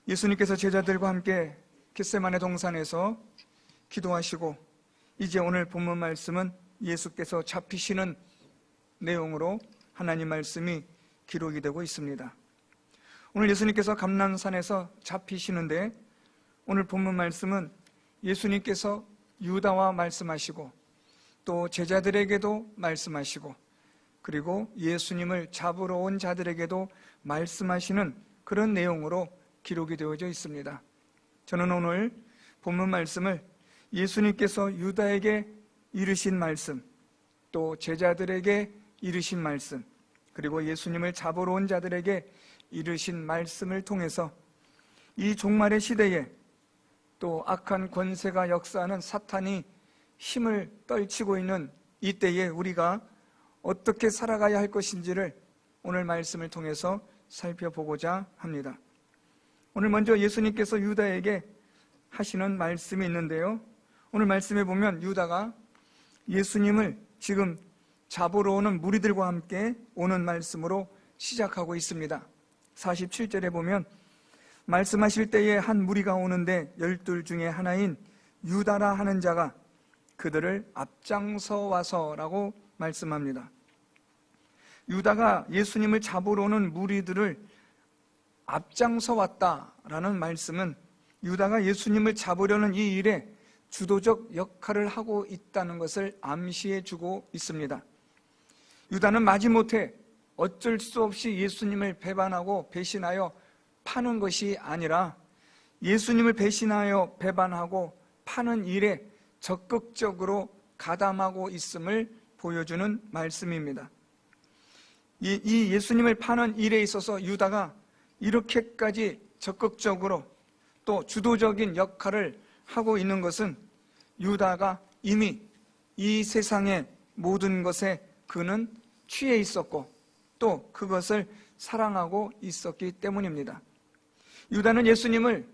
예수님께서 제자들과 함께 겟세마네 동산에서 기도하시고 이제 오늘 본문 말씀은 예수께서 잡히시는 내용으로 하나님 말씀이 기록이 되고 있습니다. 오늘 예수님께서 감람산에서 잡히시는데 오늘 본문 말씀은 예수님께서 유다와 말씀하시고 또 제자들에게도 말씀하시고 그리고 예수님을 잡으러 온 자들에게도 말씀하시는 그런 내용으로 기록이 되어져 있습니다. 저는 오늘 본문 말씀을 예수님께서 유다에게 이르신 말씀, 또 제자들에게 이르신 말씀, 그리고 예수님을 잡으러 온 자들에게 이르신 말씀을 통해서 이 종말의 시대에 또 악한 권세가 역사하는 사탄이 힘을 떨치고 있는 이때에 우리가 어떻게 살아가야 할 것인지를 오늘 말씀을 통해서 살펴보고자 합니다. 오늘 먼저 예수님께서 유다에게 하시는 말씀이 있는데요, 오늘 말씀에 보면 유다가 예수님을 지금 잡으러 오는 무리들과 함께 오는 말씀으로 시작하고 있습니다. 47절에 보면 말씀하실 때에 한 무리가 오는데 12 중에 하나인 유다라 하는 자가 그들을 앞장서 와서라고 말씀합니다. 유다가 예수님을 잡으러 오는 무리들을 앞장서 왔다라는 말씀은 유다가 예수님을 잡으려는 이 일에 주도적 역할을 하고 있다는 것을 암시해 주고 있습니다. 유다는 마지못해 어쩔 수 없이 예수님을 배반하고 배신하여 파는 것이 아니라 예수님을 배신하여 배반하고 파는 일에 적극적으로 가담하고 있음을 보여주는 말씀입니다. 이 예수님을 파는 일에 있어서 유다가 이렇게까지 적극적으로 또 주도적인 역할을 하고 있는 것은 유다가 이미 이 세상의 모든 것에 그는 취해 있었고 또 그것을 사랑하고 있었기 때문입니다. 유다는 예수님을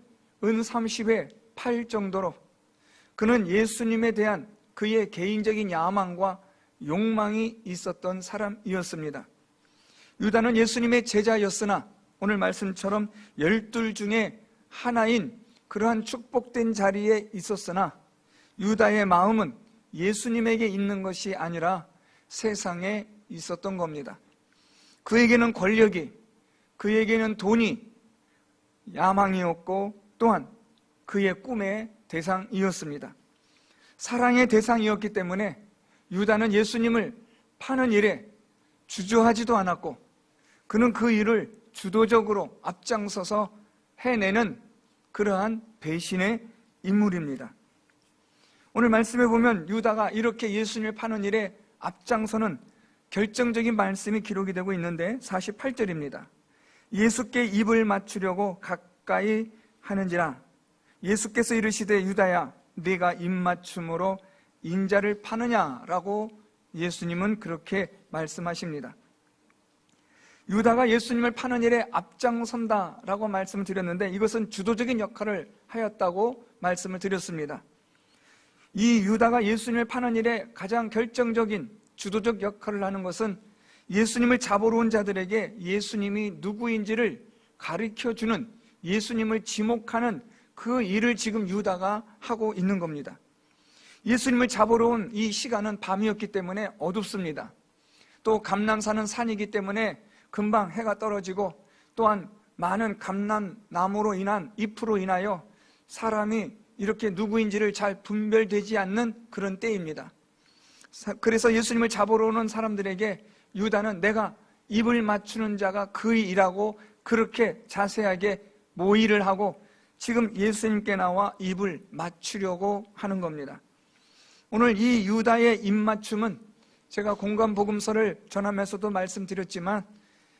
은 30회 팔 정도로 그는 예수님에 대한 그의 개인적인 야망과 욕망이 있었던 사람이었습니다. 유다는 예수님의 제자였으나 오늘 말씀처럼 12 중에 하나인 그러한 축복된 자리에 있었으나 유다의 마음은 예수님에게 있는 것이 아니라 세상에 있었던 겁니다. 그에게는 권력이, 그에게는 돈이 야망이었고 또한 그의 꿈의 대상이었습니다. 사랑의 대상이었기 때문에 유다는 예수님을 파는 일에 주저하지도 않았고 그는 그 일을 주도적으로 앞장서서 해내는 그러한 배신의 인물입니다. 오늘 말씀에 보면 유다가 이렇게 예수님을 파는 일에 앞장서는 결정적인 말씀이 기록이 되고 있는데 48절입니다. 예수께 입을 맞추려고 가까이 하는지라 예수께서 이르시되 유다야 네가 입맞춤으로 인자를 파느냐라고 예수님은 그렇게 말씀하십니다. 유다가 예수님을 파는 일에 앞장선다라고 말씀을 드렸는데 이것은 주도적인 역할을 하였다고 말씀을 드렸습니다. 이 유다가 예수님을 파는 일에 가장 결정적인 주도적 역할을 하는 것은 예수님을 잡으러 온 자들에게 예수님이 누구인지를 가르쳐주는, 예수님을 지목하는 그 일을 지금 유다가 하고 있는 겁니다. 예수님을 잡으러 온 이 시간은 밤이었기 때문에 어둡습니다. 또 감람산은 산이기 때문에 금방 해가 떨어지고 또한 많은 감람나무로 인한 잎으로 인하여 사람이 이렇게 누구인지를 잘 분별되지 않는 그런 때입니다. 그래서 예수님을 잡으러 오는 사람들에게 유다는 내가 입을 맞추는 자가 그이라고 그렇게 자세하게 모의를 하고 지금 예수님께 나와 입을 맞추려고 하는 겁니다. 오늘 이 유다의 입맞춤은 제가 공관복음서를 전하면서도 말씀드렸지만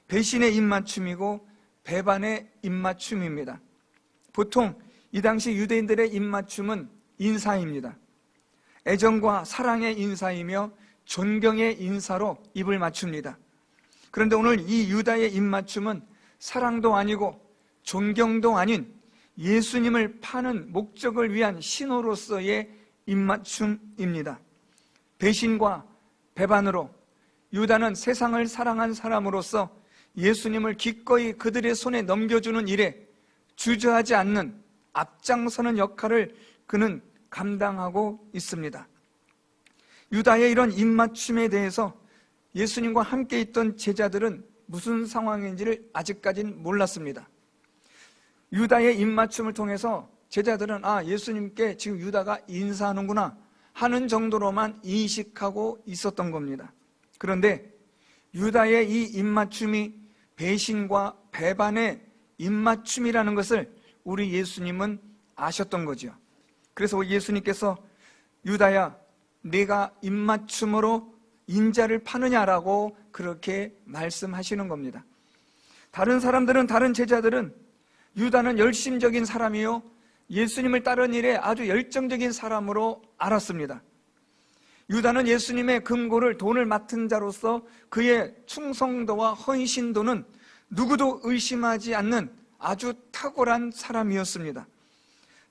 배신의 입맞춤이고 배반의 입맞춤입니다. 보통 이 당시 유대인들의 입맞춤은 인사입니다. 애정과 사랑의 인사이며 존경의 인사로 입을 맞춥니다. 그런데 오늘 이 유다의 입맞춤은 사랑도 아니고 존경도 아닌 예수님을 파는 목적을 위한 신호로서의 입맞춤입니다. 배신과 배반으로 유다는 세상을 사랑한 사람으로서 예수님을 기꺼이 그들의 손에 넘겨주는 일에 주저하지 않는 앞장서는 역할을 그는 감당하고 있습니다. 유다의 이런 입맞춤에 대해서 예수님과 함께 있던 제자들은 무슨 상황인지를 아직까지는 몰랐습니다. 유다의 입맞춤을 통해서 제자들은 예수님께 지금 유다가 인사하는구나 하는 정도로만 인식하고 있었던 겁니다. 그런데 유다의 이 입맞춤이 배신과 배반의 입맞춤이라는 것을 우리 예수님은 아셨던 거죠. 그래서 예수님께서 유다야, 네가 입맞춤으로 인자를 파느냐라고 그렇게 말씀하시는 겁니다. 다른 사람들은, 다른 제자들은 유다는 열심적인 사람이요, 예수님을 따르는 일에 아주 열정적인 사람으로 알았습니다. 유다는 예수님의 금고를 돈을 맡은 자로서 그의 충성도와 헌신도는 누구도 의심하지 않는 아주 탁월한 사람이었습니다.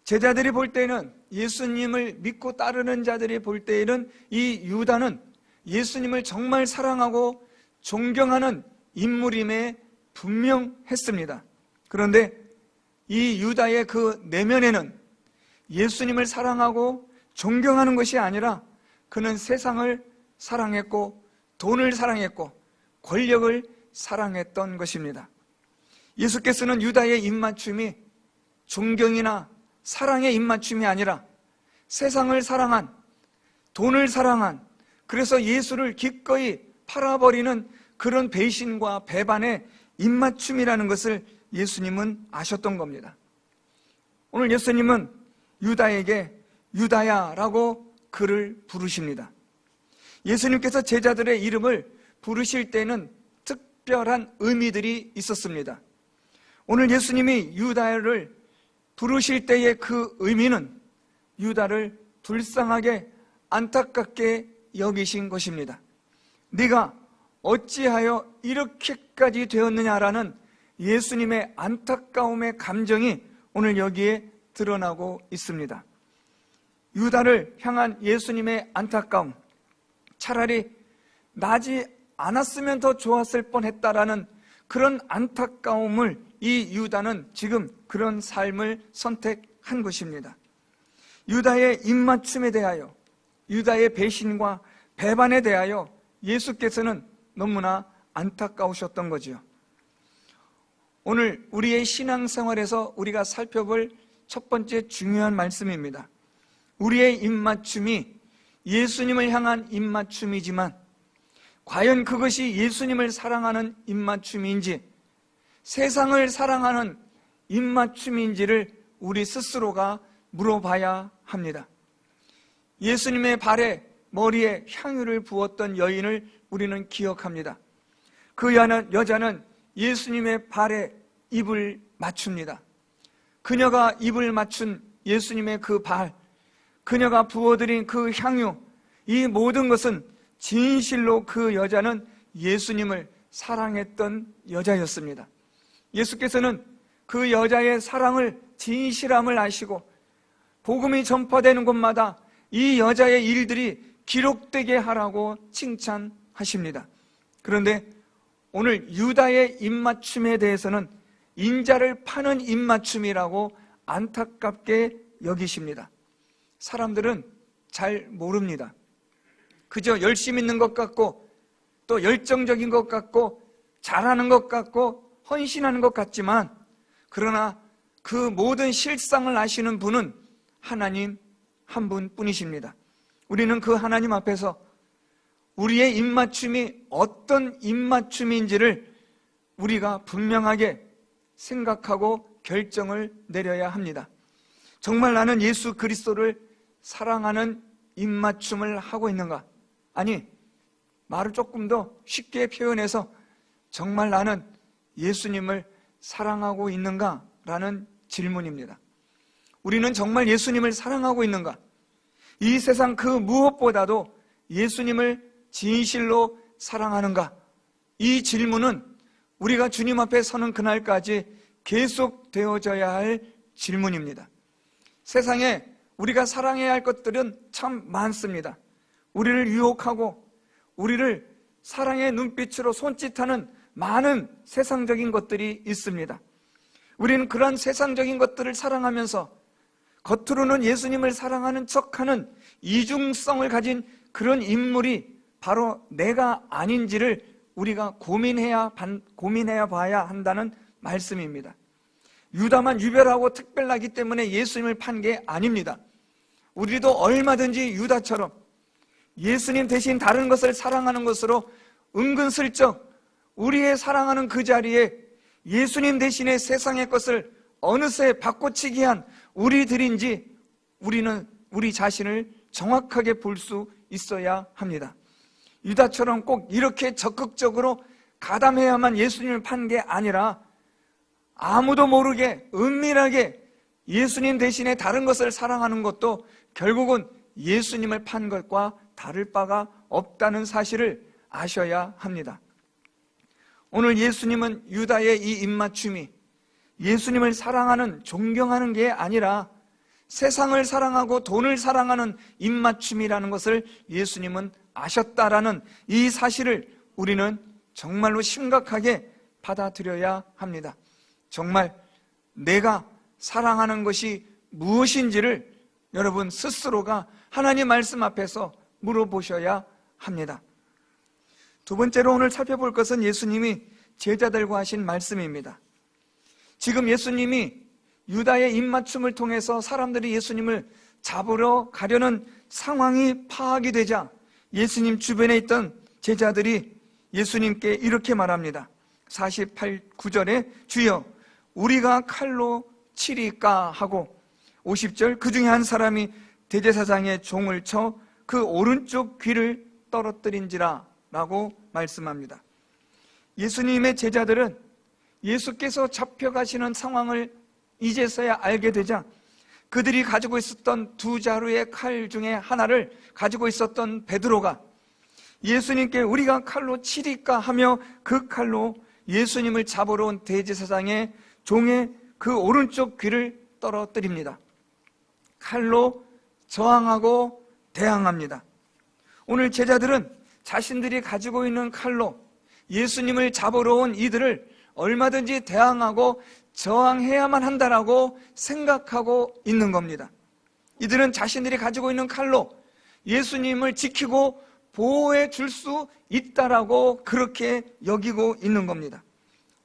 제자들이 볼 때는, 예수님을 믿고 따르는 자들이 볼 때에는 이 유다는 예수님을 정말 사랑하고 존경하는 인물임에 분명했습니다. 그런데 이 유다의 그 내면에는 예수님을 사랑하고 존경하는 것이 아니라 그는 세상을 사랑했고 돈을 사랑했고 권력을 사랑했던 것입니다. 예수께서는 유다의 입맞춤이 존경이나 사랑의 입맞춤이 아니라 세상을 사랑한, 돈을 사랑한, 그래서 예수를 기꺼이 팔아버리는 그런 배신과 배반의 입맞춤이라는 것을 예수님은 아셨던 겁니다. 오늘 예수님은 유다에게 유다야라고 그를 부르십니다. 예수님께서 제자들의 이름을 부르실 때는 특별한 의미들이 있었습니다. 오늘 예수님이 유다를 부르실 때의 그 의미는 유다를 불쌍하게 안타깝게 여기신 것입니다. 네가 어찌하여 이렇게까지 되었느냐라는 예수님의 안타까움의 감정이 오늘 여기에 드러나고 있습니다. 유다를 향한 예수님의 안타까움, 차라리 나지 않았으면 더 좋았을 뻔했다라는 그런 안타까움을 이 유다는 지금 그런 삶을 선택한 것입니다. 유다의 입맞춤에 대하여, 유다의 배신과 배반에 대하여 예수께서는 너무나 안타까우셨던 거지요. 오늘 우리의 신앙생활에서 우리가 살펴볼 첫 번째 중요한 말씀입니다. 우리의 입맞춤이 예수님을 향한 입맞춤이지만 과연 그것이 예수님을 사랑하는 입맞춤인지, 세상을 사랑하는 입맞춤인지를 우리 스스로가 물어봐야 합니다. 예수님의 발에, 머리에 향유를 부었던 여인을 우리는 기억합니다. 그 여자는 예수님의 발에 입을 맞춥니다. 그녀가 입을 맞춘 예수님의 그 발, 그녀가 부어드린 그 향유, 이 모든 것은 진실로 그 여자는 예수님을 사랑했던 여자였습니다. 예수께서는 그 여자의 사랑을, 진실함을 아시고 복음이 전파되는 곳마다 이 여자의 일들이 기록되게 하라고 칭찬하십니다. 그런데 오늘 유다의 입맞춤에 대해서는 인자를 파는 입맞춤이라고 안타깝게 여기십니다. 사람들은 잘 모릅니다. 그저 열심히 있는 것 같고 또 열정적인 것 같고 잘하는 것 같고 헌신하는 것 같지만, 그러나 그 모든 실상을 아시는 분은 하나님 한 분뿐이십니다. 우리는 그 하나님 앞에서 우리의 입맞춤이 어떤 입맞춤인지를 우리가 분명하게 생각하고 결정을 내려야 합니다. 정말 나는 예수 그리스도를 사랑하는 입맞춤을 하고 있는가? 아니, 말을 조금 더 쉽게 표현해서 정말 나는 예수님을 사랑하고 있는가? 라는 질문입니다. 우리는 정말 예수님을 사랑하고 있는가? 이 세상 그 무엇보다도 예수님을 진실로 사랑하는가? 이 질문은 우리가 주님 앞에 서는 그날까지 계속 되어져야 할 질문입니다. 세상에 우리가 사랑해야 할 것들은 참 많습니다. 우리를 유혹하고 우리를 사랑의 눈빛으로 손짓하는 많은 세상적인 것들이 있습니다. 우리는 그러한 세상적인 것들을 사랑하면서 겉으로는 예수님을 사랑하는 척하는 이중성을 가진 그런 인물이 바로 내가 아닌지를 우리가 고민해야 봐야 한다는 말씀입니다. 유다만 유별하고 특별하기 때문에 예수님을 판 게 아닙니다. 우리도 얼마든지 유다처럼 예수님 대신 다른 것을 사랑하는 것으로 은근슬쩍 우리의 사랑하는 그 자리에 예수님 대신에 세상의 것을 어느새 바꿔치기 한 우리들인지 우리는 우리 자신을 정확하게 볼 수 있어야 합니다. 유다처럼 꼭 이렇게 적극적으로 가담해야만 예수님을 판 게 아니라 아무도 모르게 은밀하게 예수님 대신에 다른 것을 사랑하는 것도 결국은 예수님을 판 것과 다를 바가 없다는 사실을 아셔야 합니다. 오늘 예수님은 유다의 이 입맞춤이 예수님을 사랑하는, 존경하는 게 아니라 세상을 사랑하고 돈을 사랑하는 입맞춤이라는 것을 예수님은 아셨다라는 이 사실을 우리는 정말로 심각하게 받아들여야 합니다. 정말 내가 사랑하는 것이 무엇인지를 여러분 스스로가 하나님 말씀 앞에서 물어보셔야 합니다. 두 번째로 오늘 살펴볼 것은 예수님이 제자들과 하신 말씀입니다. 지금 예수님이 유다의 입맞춤을 통해서 사람들이 예수님을 잡으러 가려는 상황이 파악이 되자 예수님 주변에 있던 제자들이 예수님께 이렇게 말합니다. 48구절에 주여 우리가 칼로 치리까 하고 50절 그 중에 한 사람이 대제사장의 종을 쳐 그 오른쪽 귀를 떨어뜨린지라 라고 말씀합니다. 예수님의 제자들은 예수께서 잡혀가시는 상황을 이제서야 알게 되자 그들이 가지고 있었던 두 자루의 칼 중에 하나를 가지고 있었던 베드로가 예수님께 우리가 칼로 치리까 하며 그 칼로 예수님을 잡으러 온 대제사장의 종의 그 오른쪽 귀를 떨어뜨립니다. 칼로 저항하고 대항합니다. 오늘 제자들은 자신들이 가지고 있는 칼로 예수님을 잡으러 온 이들을 얼마든지 대항하고 저항해야만 한다라고 생각하고 있는 겁니다. 이들은 자신들이 가지고 있는 칼로 예수님을 지키고 보호해 줄 수 있다라고 그렇게 여기고 있는 겁니다.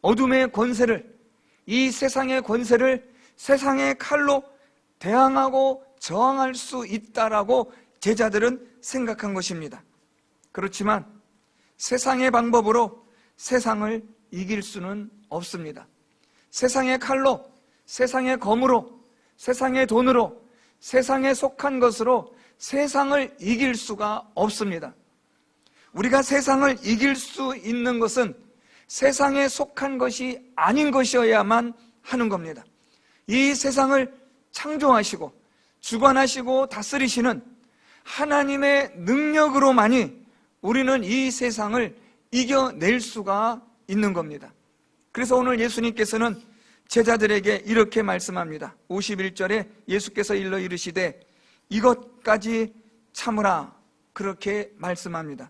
어둠의 권세를, 이 세상의 권세를 세상의 칼로 대항하고 저항할 수 있다라고 제자들은 생각한 것입니다. 그렇지만 세상의 방법으로 세상을 이길 수는 없습니다. 세상의 칼로, 세상의 검으로, 세상의 돈으로, 세상에 속한 것으로 세상을 이길 수가 없습니다. 우리가 세상을 이길 수 있는 것은 세상에 속한 것이 아닌 것이어야만 하는 겁니다. 이 세상을 창조하시고 주관하시고 다스리시는 하나님의 능력으로만이 우리는 이 세상을 이겨낼 수가 있는 겁니다. 그래서 오늘 예수님께서는 제자들에게 이렇게 말씀합니다. 51절에 예수께서 일러 이르시되 이것까지 참으라 그렇게 말씀합니다.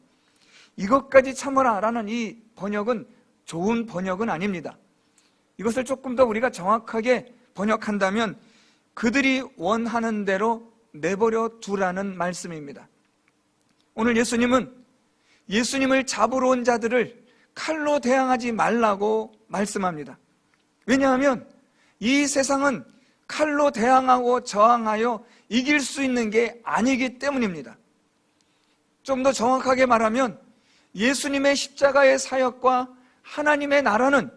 이것까지 참으라 라는 이 번역은 좋은 번역은 아닙니다. 이것을 조금 더 우리가 정확하게 번역한다면 그들이 원하는 대로 내버려 두라는 말씀입니다. 오늘 예수님은 예수님을 잡으러 온 자들을 칼로 대항하지 말라고 말씀합니다. 왜냐하면 이 세상은 칼로 대항하고 저항하여 이길 수 있는 게 아니기 때문입니다. 좀 더 정확하게 말하면 예수님의 십자가의 사역과 하나님의 나라는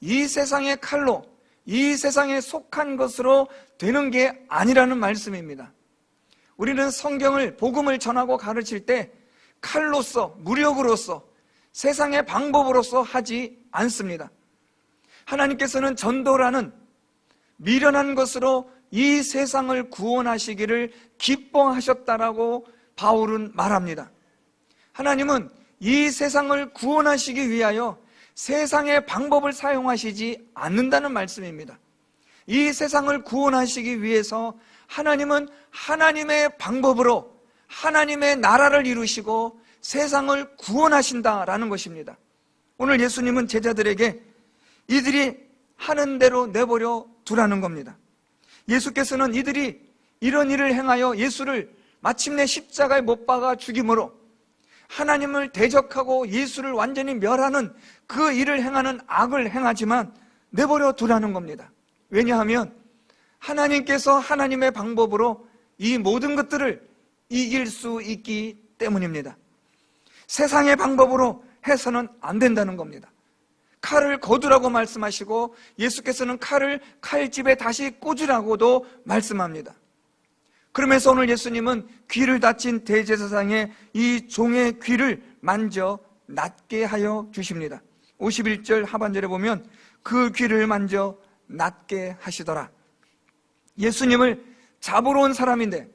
이 세상의 칼로, 이 세상에 속한 것으로 되는 게 아니라는 말씀입니다. 우리는 성경을, 복음을 전하고 가르칠 때 칼로서, 무력으로서, 세상의 방법으로서 하지 않습니다. 하나님께서는 전도라는 미련한 것으로 이 세상을 구원하시기를 기뻐하셨다라고 바울은 말합니다. 하나님은 이 세상을 구원하시기 위하여 세상의 방법을 사용하시지 않는다는 말씀입니다. 이 세상을 구원하시기 위해서 하나님은 하나님의 방법으로 하나님의 나라를 이루시고 세상을 구원하신다라는 것입니다. 오늘 예수님은 제자들에게 이들이 하는 대로 내버려 두라는 겁니다. 예수께서는 이들이 이런 일을 행하여 예수를 마침내 십자가에 못 박아 죽임으로 하나님을 대적하고 예수를 완전히 멸하는 그 일을 행하는 악을 행하지만 내버려 두라는 겁니다. 왜냐하면 하나님께서 하나님의 방법으로 이 모든 것들을 이길 수 있기 때문입니다. 세상의 방법으로 해서는 안 된다는 겁니다. 칼을 거두라고 말씀하시고 예수께서는 칼을 칼집에 다시 꽂으라고도 말씀합니다. 그러면서 오늘 예수님은 귀를 다친 대제사장의 이 종의 귀를 만져 낫게 하여 주십니다. 51절 하반절에 보면 그 귀를 만져 낫게 하시더라. 예수님을 잡으러 온 사람인데,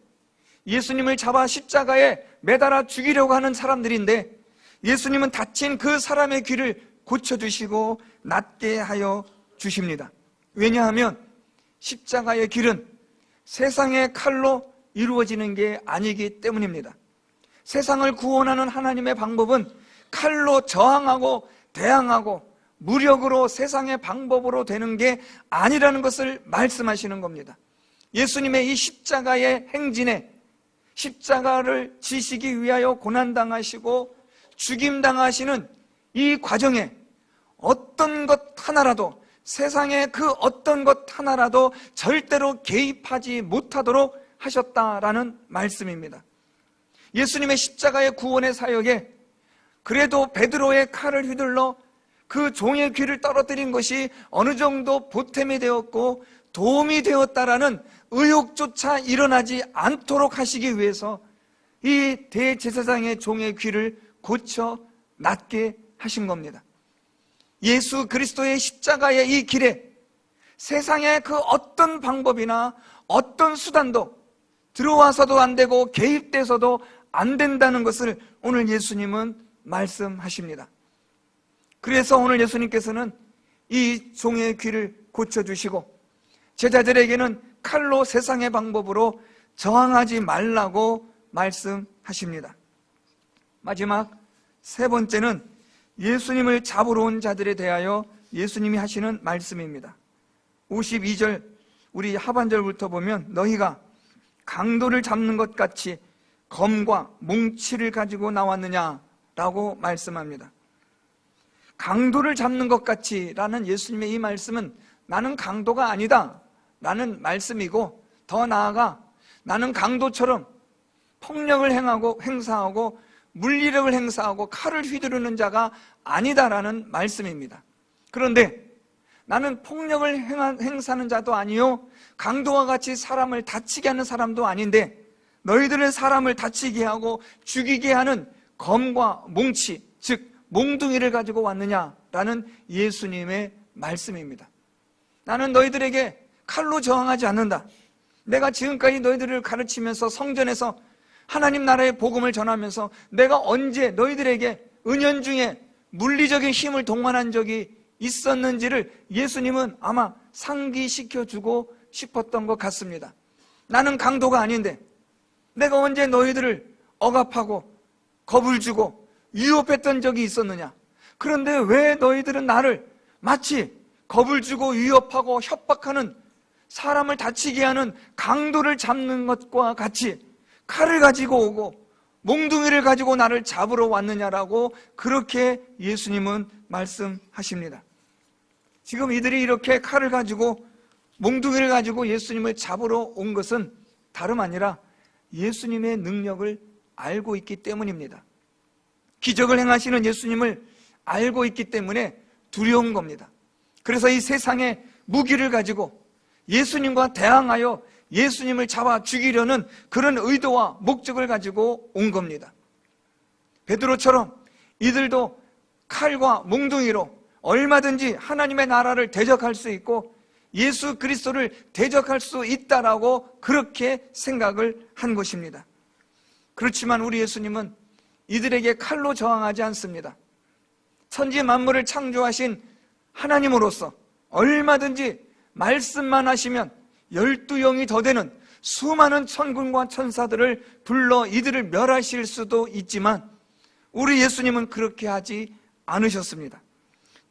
예수님을 잡아 십자가에 매달아 죽이려고 하는 사람들인데, 예수님은 다친 그 사람의 귀를 고쳐주시고 낫게 하여 주십니다. 왜냐하면 십자가의 길은 세상의 칼로 이루어지는 게 아니기 때문입니다. 세상을 구원하는 하나님의 방법은 칼로 저항하고 대항하고 무력으로 세상의 방법으로 되는 게 아니라는 것을 말씀하시는 겁니다. 예수님의 이 십자가의 행진에, 십자가를 지시기 위하여 고난당하시고 죽임당하시는 이 과정에 어떤 것 하나라도, 세상의 그 어떤 것 하나라도 절대로 개입하지 못하도록 하셨다라는 말씀입니다. 예수님의 십자가의 구원의 사역에 그래도 베드로의 칼을 휘둘러 그 종의 귀를 떨어뜨린 것이 어느 정도 보탬이 되었고 도움이 되었다라는 의혹조차 일어나지 않도록 하시기 위해서 이 대제사장의 종의 귀를 고쳐 낫게 하신 겁니다. 예수 그리스도의 십자가의 이 길에 세상의 그 어떤 방법이나 어떤 수단도 들어와서도 안 되고 개입돼서도 안 된다는 것을 오늘 예수님은 말씀하십니다. 그래서 오늘 예수님께서는 이 종의 귀를 고쳐주시고 제자들에게는 칼로 세상의 방법으로 저항하지 말라고 말씀하십니다. 마지막 세 번째는 예수님을 잡으러 온 자들에 대하여 예수님이 하시는 말씀입니다. 52절 우리 하반절부터 보면 너희가 강도를 잡는 것 같이 검과 뭉치를 가지고 나왔느냐라고 말씀합니다. 강도를 잡는 것 같이 라는 예수님의 이 말씀은 나는 강도가 아니다 라는 말씀이고, 더 나아가 나는 강도처럼 폭력을 행사하고 물리력을 행사하고 칼을 휘두르는 자가 아니다라는 말씀입니다. 그런데 나는 폭력을 행사하는 자도 아니요 강도와 같이 사람을 다치게 하는 사람도 아닌데 너희들은 사람을 다치게 하고 죽이게 하는 검과 몽치, 즉 몽둥이를 가지고 왔느냐라는 예수님의 말씀입니다. 나는 너희들에게 칼로 저항하지 않는다. 내가 지금까지 너희들을 가르치면서 성전에서 하나님 나라의 복음을 전하면서 내가 언제 너희들에게 은연중에 물리적인 힘을 동원한 적이 있었는지를 예수님은 아마 상기시켜주고 싶었던 것 같습니다. 나는 강도가 아닌데 내가 언제 너희들을 억압하고 겁을 주고 위협했던 적이 있었느냐? 그런데 왜 너희들은 나를 마치 겁을 주고 위협하고 협박하는, 사람을 다치게 하는 강도를 잡는 것과 같이 칼을 가지고 오고 몽둥이를 가지고 나를 잡으러 왔느냐라고 그렇게 예수님은 말씀하십니다. 지금 이들이 이렇게 칼을 가지고 몽둥이를 가지고 예수님을 잡으러 온 것은 다름 아니라 예수님의 능력을 알고 있기 때문입니다. 기적을 행하시는 예수님을 알고 있기 때문에 두려운 겁니다. 그래서 이 세상의 무기를 가지고 예수님과 대항하여 예수님을 잡아 죽이려는 그런 의도와 목적을 가지고 온 겁니다. 베드로처럼 이들도 칼과 몽둥이로 얼마든지 하나님의 나라를 대적할 수 있고 예수 그리스도를 대적할 수 있다라고 그렇게 생각을 한 것입니다. 그렇지만 우리 예수님은 이들에게 칼로 저항하지 않습니다. 천지 만물을 창조하신 하나님으로서 얼마든지 말씀만 하시면 12영이 더 되는 수많은 천군과 천사들을 불러 이들을 멸하실 수도 있지만 우리 예수님은 그렇게 하지 않으셨습니다.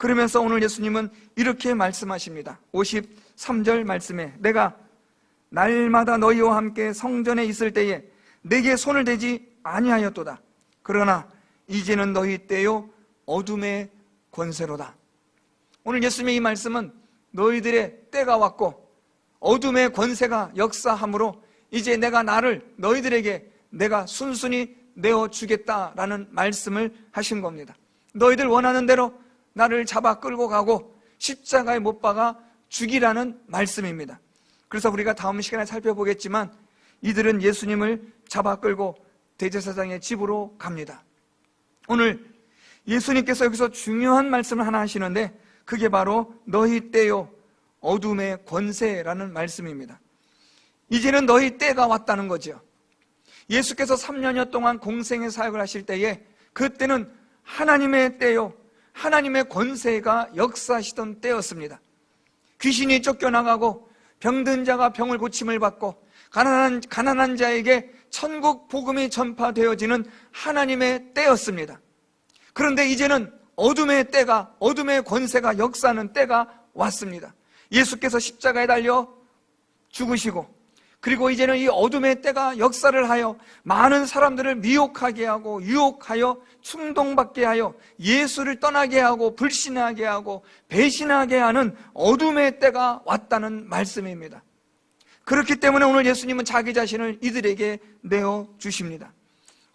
그러면서 오늘 예수님은 이렇게 말씀하십니다. 53절 말씀에 내가 날마다 너희와 함께 성전에 있을 때에 내게 손을 대지 아니하였도다. 그러나 이제는 너희 때요 어둠의 권세로다. 오늘 예수님의 이 말씀은 너희들의 때가 왔고 어둠의 권세가 역사함으로 이제 내가 너희들에게 내가 순순히 내어주겠다라는 말씀을 하신 겁니다. 너희들 원하는 대로 나를 잡아 끌고 가고 십자가에 못 박아 죽이라는 말씀입니다. 그래서 우리가 다음 시간에 살펴보겠지만 이들은 예수님을 잡아 끌고 대제사장의 집으로 갑니다. 오늘 예수님께서 여기서 중요한 말씀을 하나 하시는데 그게 바로 너희 때요 어둠의 권세라는 말씀입니다. 이제는 너희 때가 왔다는 거죠. 예수께서 3년여 동안 공생의 사역을 하실 때에 그때는 하나님의 때요 하나님의 권세가 역사하시던 때였습니다. 귀신이 쫓겨나가고 병든 자가 병을 고침을 받고 가난한 자에게 천국 복음이 전파되어지는 하나님의 때였습니다. 그런데 이제는 어둠의 권세가 역사하는 때가 왔습니다. 예수께서 십자가에 달려 죽으시고 그리고 이제는 이 어둠의 때가 역사를 하여 많은 사람들을 미혹하게 하고 유혹하여 충동받게 하여 예수를 떠나게 하고 불신하게 하고 배신하게 하는 어둠의 때가 왔다는 말씀입니다. 그렇기 때문에 오늘 예수님은 자기 자신을 이들에게 내어주십니다.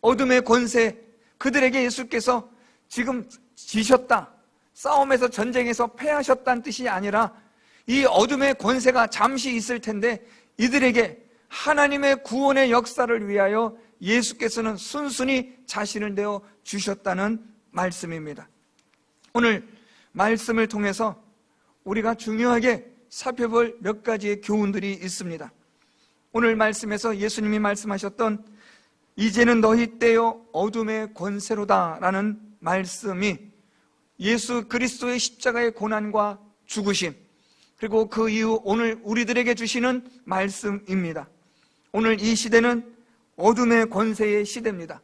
어둠의 권세, 그들에게 예수께서 지금 지셨다, 싸움에서 전쟁에서 패하셨다는 뜻이 아니라 이 어둠의 권세가 잠시 있을 텐데 이들에게 하나님의 구원의 역사를 위하여 예수께서는 순순히 자신을 내어 주셨다는 말씀입니다. 오늘 말씀을 통해서 우리가 중요하게 살펴볼 몇 가지의 교훈들이 있습니다. 오늘 말씀에서 예수님이 말씀하셨던 이제는 너희 때요 어둠의 권세로다 라는 말씀이 예수 그리스도의 십자가의 고난과 죽으심 그리고 그 이후 오늘 우리들에게 주시는 말씀입니다. 오늘 이 시대는 어둠의 권세의 시대입니다.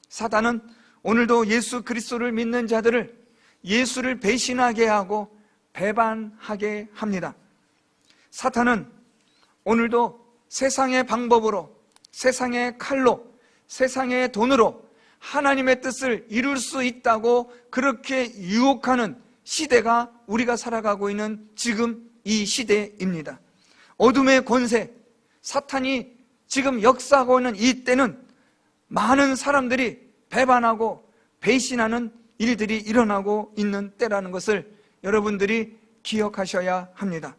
사단은 오늘도 예수 그리스도를 믿는 자들을 예수를 배신하게 하고 배반하게 합니다. 사탄은 오늘도 세상의 방법으로, 세상의 칼로, 세상의 돈으로 하나님의 뜻을 이룰 수 있다고 그렇게 유혹하는 시대가 우리가 살아가고 있는 지금 이 시대입니다. 어둠의 권세, 사탄이 지금 역사하고 있는 이 때는 많은 사람들이 배반하고 배신하는 일들이 일어나고 있는 때라는 것을 여러분들이 기억하셔야 합니다.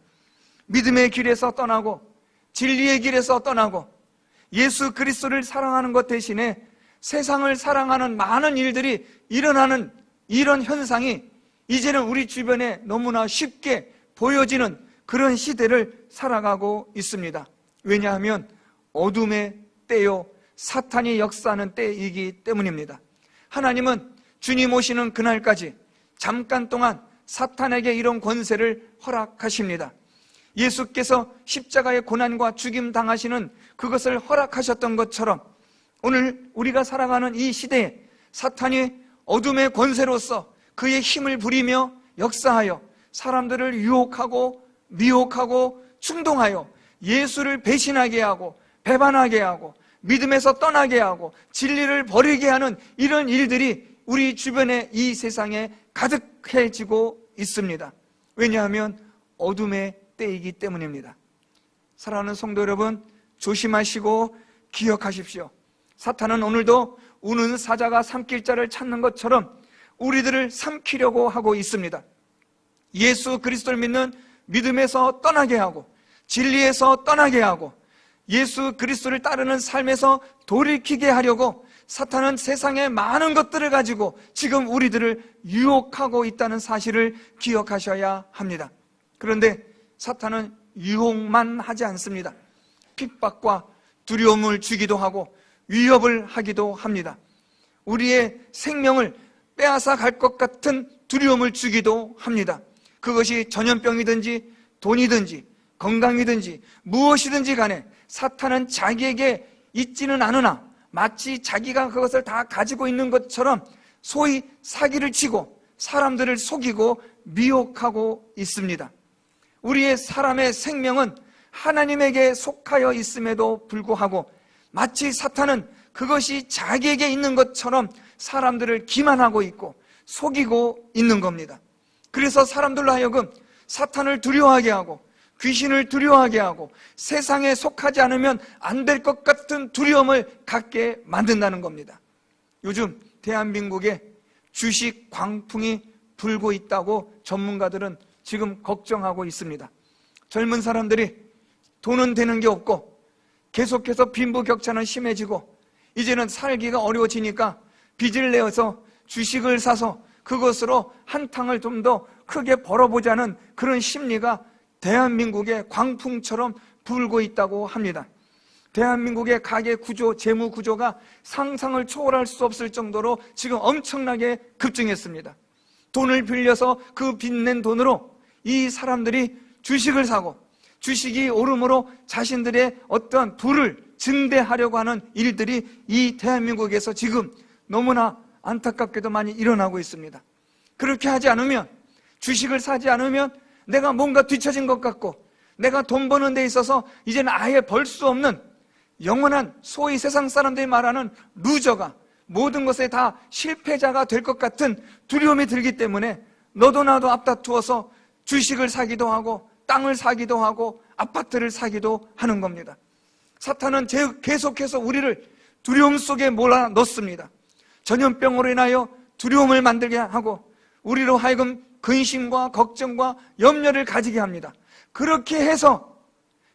믿음의 길에서 떠나고 진리의 길에서 떠나고 예수 그리스도를 사랑하는 것 대신에 세상을 사랑하는 많은 일들이 일어나는 이런 현상이 이제는 우리 주변에 너무나 쉽게 보여지는 그런 시대를 살아가고 있습니다. 왜냐하면 어둠의 때요 사탄이 역사하는 때이기 때문입니다. 하나님은 주님 오시는 그날까지 잠깐 동안 사탄에게 이런 권세를 허락하십니다. 예수께서 십자가의 고난과 죽임 당하시는 그것을 허락하셨던 것처럼 오늘 우리가 살아가는 이 시대에 사탄이 어둠의 권세로서 그의 힘을 부리며 역사하여 사람들을 유혹하고 미혹하고 충동하여 예수를 배신하게 하고 배반하게 하고 믿음에서 떠나게 하고 진리를 버리게 하는 이런 일들이 우리 주변의 이 세상에 가득해지고 있습니다. 왜냐하면 어둠의 때이기 때문입니다. 사랑하는 성도 여러분, 조심하시고 기억하십시오. 사탄은 오늘도 우는 사자가 삼킬 자를 찾는 것처럼 우리들을 삼키려고 하고 있습니다. 예수 그리스도를 믿는 믿음에서 떠나게 하고 진리에서 떠나게 하고 예수 그리스도를 따르는 삶에서 돌이키게 하려고 사탄은 세상의 많은 것들을 가지고 지금 우리들을 유혹하고 있다는 사실을 기억하셔야 합니다. 그런데 사탄은 유혹만 하지 않습니다. 핍박과 두려움을 주기도 하고 위협을 하기도 합니다. 우리의 생명을 빼앗아 갈 것 같은 두려움을 주기도 합니다. 그것이 전염병이든지 돈이든지 건강이든지 무엇이든지 간에 사탄은 자기에게 있지는 않으나 마치 자기가 그것을 다 가지고 있는 것처럼 소위 사기를 치고 사람들을 속이고 미혹하고 있습니다. 우리의 사람의 생명은 하나님에게 속하여 있음에도 불구하고 마치 사탄은 그것이 자기에게 있는 것처럼 사람들을 기만하고 있고 속이고 있는 겁니다. 그래서 사람들로 하여금 사탄을 두려워하게 하고 귀신을 두려워하게 하고 세상에 속하지 않으면 안 될 것 같은 두려움을 갖게 만든다는 겁니다. 요즘 대한민국에 주식 광풍이 불고 있다고 전문가들은 지금 걱정하고 있습니다. 젊은 사람들이 돈은 되는 게 없고 계속해서 빈부격차는 심해지고 이제는 살기가 어려워지니까 빚을 내어서 주식을 사서 그것으로 한탕을 좀 더 크게 벌어보자는 그런 심리가 대한민국의 광풍처럼 불고 있다고 합니다. 대한민국의 가계 구조, 재무 구조가 상상을 초월할 수 없을 정도로 지금 엄청나게 급증했습니다. 돈을 빌려서 그 빚낸 돈으로 이 사람들이 주식을 사고 주식이 오름으로 자신들의 어떠한 부를 증대하려고 하는 일들이 이 대한민국에서 지금 너무나 안타깝게도 많이 일어나고 있습니다. 그렇게 하지 않으면, 주식을 사지 않으면 내가 뭔가 뒤처진 것 같고 내가 돈 버는 데 있어서 이제는 아예 벌 수 없는 영원한 소위 세상 사람들이 말하는 루저가, 모든 것에 다 실패자가 될 것 같은 두려움이 들기 때문에 너도 나도 앞다투어서 주식을 사기도 하고 땅을 사기도 하고 아파트를 사기도 하는 겁니다. 사탄은 계속해서 우리를 두려움 속에 몰아넣습니다. 전염병으로 인하여 두려움을 만들게 하고 우리로 하여금 근심과 걱정과 염려를 가지게 합니다. 그렇게 해서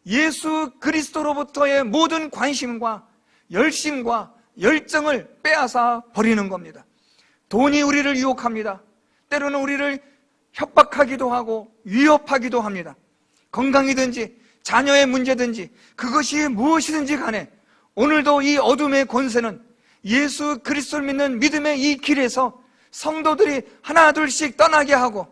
예수 그리스도로부터의 모든 관심과 열심과 열정을 빼앗아 버리는 겁니다. 돈이 우리를 유혹합니다. 때로는 우리를 협박하기도 하고 위협하기도 합니다. 건강이든지 자녀의 문제든지 그것이 무엇이든지 간에 오늘도 이 어둠의 권세는 예수 그리스도를 믿는 믿음의 이 길에서 성도들이 하나 둘씩 떠나게 하고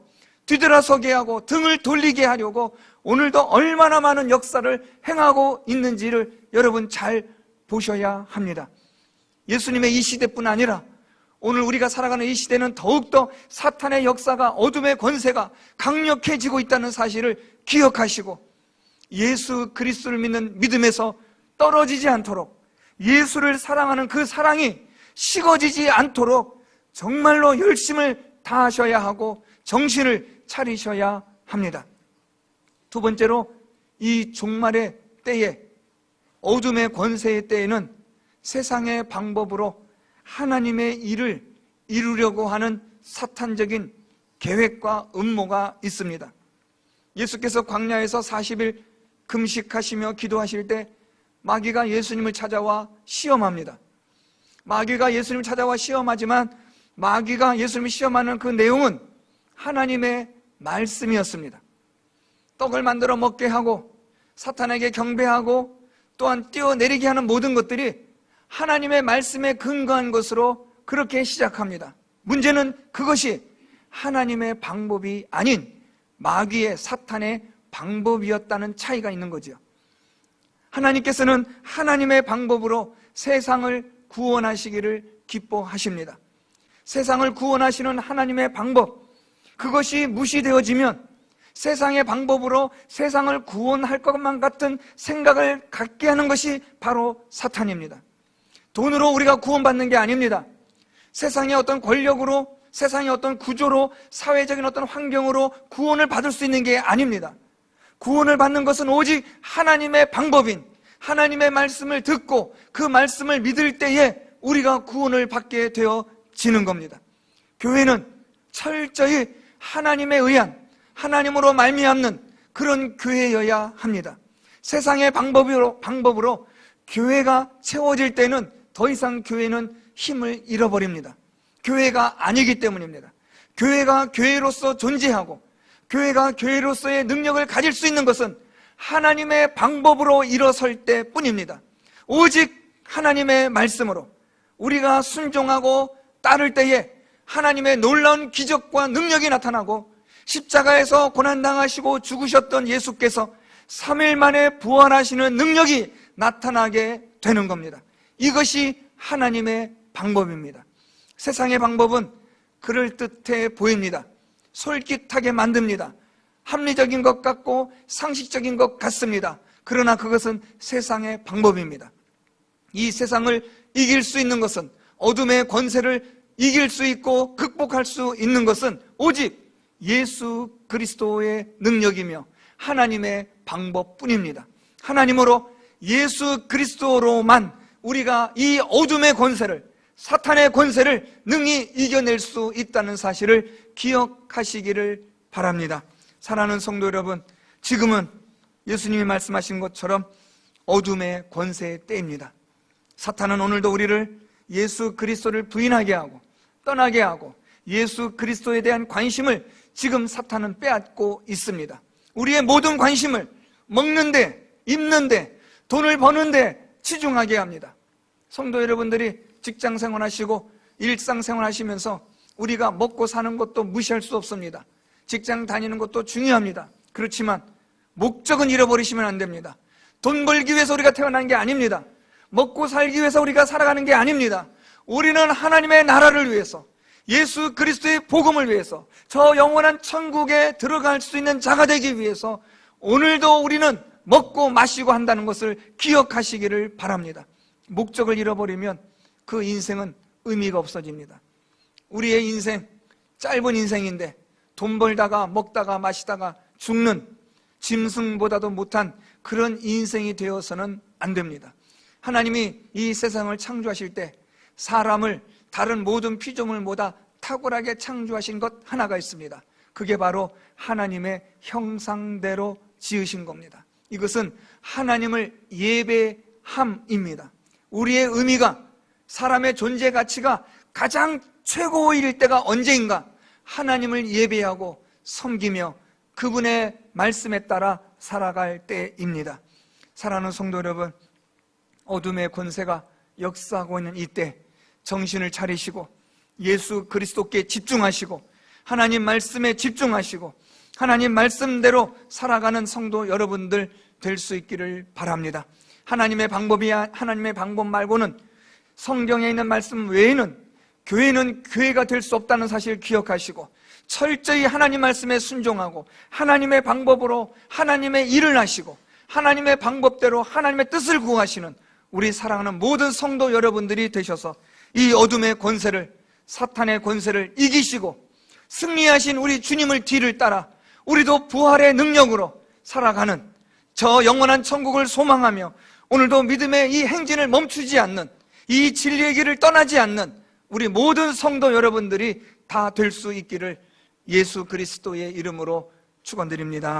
뒤돌아서게 하고 등을 돌리게 하려고 오늘도 얼마나 많은 역사를 행하고 있는지를 여러분 잘 보셔야 합니다. 예수님의 이 시대뿐 아니라 오늘 우리가 살아가는 이 시대는 더욱더 사탄의 역사가, 어둠의 권세가 강력해지고 있다는 사실을 기억하시고 예수 그리스도를 믿는 믿음에서 떨어지지 않도록, 예수를 사랑하는 그 사랑이 식어지지 않도록 정말로 열심을 다하셔야 하고 정신을 차리셔야 합니다. 두 번째로, 이 종말의 때에, 어둠의 권세의 때에는 세상의 방법으로 하나님의 일을 이루려고 하는 사탄적인 계획과 음모가 있습니다. 예수께서 광야에서 40일 금식하시며 기도하실 때 마귀가 예수님을 찾아와 시험합니다. 마귀가 예수님을 찾아와 시험하지만 마귀가 예수님을 시험하는 그 내용은 하나님의 말씀이었습니다. 떡을 만들어 먹게 하고 사탄에게 경배하고 또한 뛰어내리게 하는 모든 것들이 하나님의 말씀에 근거한 것으로 그렇게 시작합니다. 문제는 그것이 하나님의 방법이 아닌 마귀의, 사탄의 방법이었다는 차이가 있는 거죠. 하나님께서는 하나님의 방법으로 세상을 구원하시기를 기뻐하십니다. 세상을 구원하시는 하나님의 방법, 그것이 무시되어지면 세상의 방법으로 세상을 구원할 것만 같은 생각을 갖게 하는 것이 바로 사탄입니다. 돈으로 우리가 구원받는 게 아닙니다. 세상의 어떤 권력으로, 세상의 어떤 구조로, 사회적인 어떤 환경으로 구원을 받을 수 있는 게 아닙니다. 구원을 받는 것은 오직 하나님의 방법인 하나님의 말씀을 듣고 그 말씀을 믿을 때에 우리가 구원을 받게 되어지는 겁니다. 교회는 철저히 하나님에 의한, 하나님으로 말미암는 그런 교회여야 합니다. 세상의 방법으로 교회가 채워질 때는 더 이상 교회는 힘을 잃어버립니다. 교회가 아니기 때문입니다. 교회가 교회로서 존재하고 교회가 교회로서의 능력을 가질 수 있는 것은 하나님의 방법으로 일어설 때뿐입니다. 오직 하나님의 말씀으로 우리가 순종하고 따를 때에 하나님의 놀라운 기적과 능력이 나타나고 십자가에서 고난당하시고 죽으셨던 예수께서 3일 만에 부활하시는 능력이 나타나게 되는 겁니다. 이것이 하나님의 방법입니다. 세상의 방법은 그럴듯해 보입니다. 솔깃하게 만듭니다. 합리적인 것 같고 상식적인 것 같습니다. 그러나 그것은 세상의 방법입니다. 이 세상을 이길 수 있는 것은, 어둠의 권세를 이길 수 있고 극복할 수 있는 것은 오직 예수 그리스도의 능력이며 하나님의 방법뿐입니다. 하나님으로, 예수 그리스도로만 우리가 이 어둠의 권세를, 사탄의 권세를 능히 이겨낼 수 있다는 사실을 기억하시기를 바랍니다. 사랑하는 성도 여러분, 지금은 예수님이 말씀하신 것처럼 어둠의 권세의 때입니다. 사탄은 오늘도 우리를 예수 그리스도를 부인하게 하고 떠나게 하고 예수 그리스도에 대한 관심을 지금 사탄은 빼앗고 있습니다. 우리의 모든 관심을 먹는데, 입는데, 돈을 버는데 치중하게 합니다. 성도 여러분들이 직장 생활하시고 일상생활 하시면서 우리가 먹고 사는 것도 무시할 수 없습니다. 직장 다니는 것도 중요합니다. 그렇지만 목적은 잃어버리시면 안 됩니다. 돈 벌기 위해서 우리가 태어난 게 아닙니다. 먹고 살기 위해서 우리가 살아가는 게 아닙니다. 우리는 하나님의 나라를 위해서, 예수 그리스도의 복음을 위해서, 저 영원한 천국에 들어갈 수 있는 자가 되기 위해서 오늘도 우리는 먹고 마시고 한다는 것을 기억하시기를 바랍니다. 목적을 잃어버리면 그 인생은 의미가 없어집니다. 우리의 인생, 짧은 인생인데 돈 벌다가 먹다가 마시다가 죽는 짐승보다도 못한 그런 인생이 되어서는 안 됩니다. 하나님이 이 세상을 창조하실 때 사람을 다른 모든 피조물보다 탁월하게 창조하신 것 하나가 있습니다. 그게 바로 하나님의 형상대로 지으신 겁니다. 이것은 하나님을 예배함입니다. 우리의 의미가, 사람의 존재 가치가 가장 최고일 때가 언제인가? 하나님을 예배하고 섬기며 그분의 말씀에 따라 살아갈 때입니다. 사랑하는 성도 여러분, 어둠의 권세가 역사하고 있는 이때 정신을 차리시고 예수 그리스도께 집중하시고 하나님 말씀에 집중하시고 하나님 말씀대로 살아가는 성도 여러분들 될 수 있기를 바랍니다. 하나님의 방법 말고는, 성경에 있는 말씀 외에는 교회는 교회가 될 수 없다는 사실을 기억하시고 철저히 하나님 말씀에 순종하고 하나님의 방법으로 하나님의 일을 하시고 하나님의 방법대로 하나님의 뜻을 구하시는 우리 사랑하는 모든 성도 여러분들이 되셔서 이 어둠의 권세를, 사탄의 권세를 이기시고 승리하신 우리 주님을 뒤를 따라 우리도 부활의 능력으로 살아가는 저 영원한 천국을 소망하며 오늘도 믿음의 이 행진을 멈추지 않는, 이 진리의 길을 떠나지 않는 우리 모든 성도 여러분들이 다 될 수 있기를 예수 그리스도의 이름으로 축원드립니다.